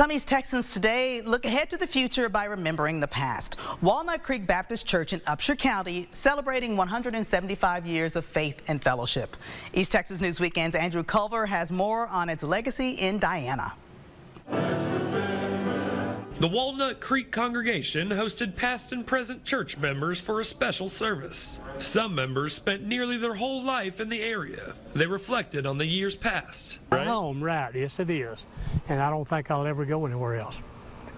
Some East Texans today look ahead to the future by remembering the past. Walnut Creek Baptist Church in Upshur County celebrating 175 years of faith and fellowship. East Texas News Weekend's Andrew Culver has more on its legacy in Diana. The Walnut Creek congregation hosted past and present church members for a special service. Some members spent nearly their whole life in the area. They reflected on the years past. Right? Home, right, yes it is. And I don't think I'll ever go anywhere else.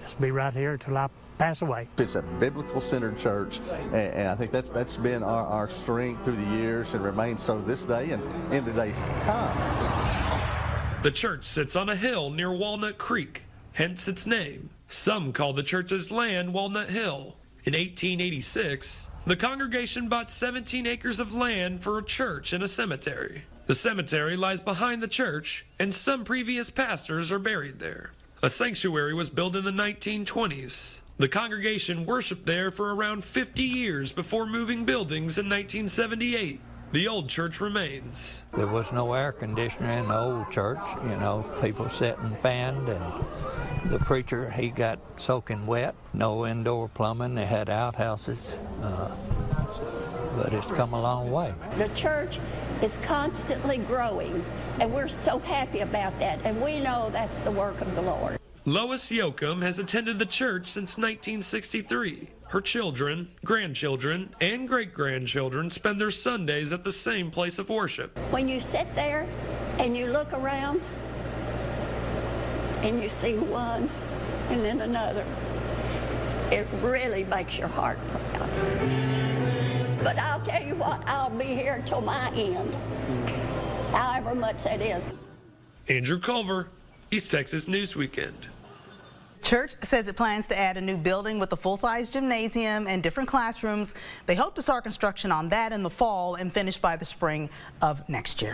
Just be right here until I pass away. It's a biblical-centered church, and I think that's been our strength through the years and remains so this day and in the days to come. The church sits on a hill near Walnut Creek, hence its name. Some call the church's land Walnut Hill. In 1886, the congregation bought 17 acres of land for a church and a cemetery. The cemetery lies behind the church, and some previous pastors are buried there. A sanctuary was built in the 1920s. The congregation worshiped there for around 50 years before moving buildings in 1978. The old church remains. There was no air conditioner in the old church, you know, people sitting fanned, and the preacher, he got soaking wet. No indoor plumbing, they had outhouses, but it's come a long way. The church is constantly growing, and we're so happy about that, and we know that's the work of the Lord. Lois Yoakum has attended the church since 1963. Her children, grandchildren, and great-grandchildren spend their Sundays at the same place of worship. When you sit there and you look around and you see one and then another, it really makes your heart proud. But I'll tell you what, I'll be here till my end, however much that is. Andrew Culver, East Texas News Weekend. Church says it plans to add a new building with a full-size gymnasium and different classrooms. They hope to start construction on that in the fall and finish by the spring of next year.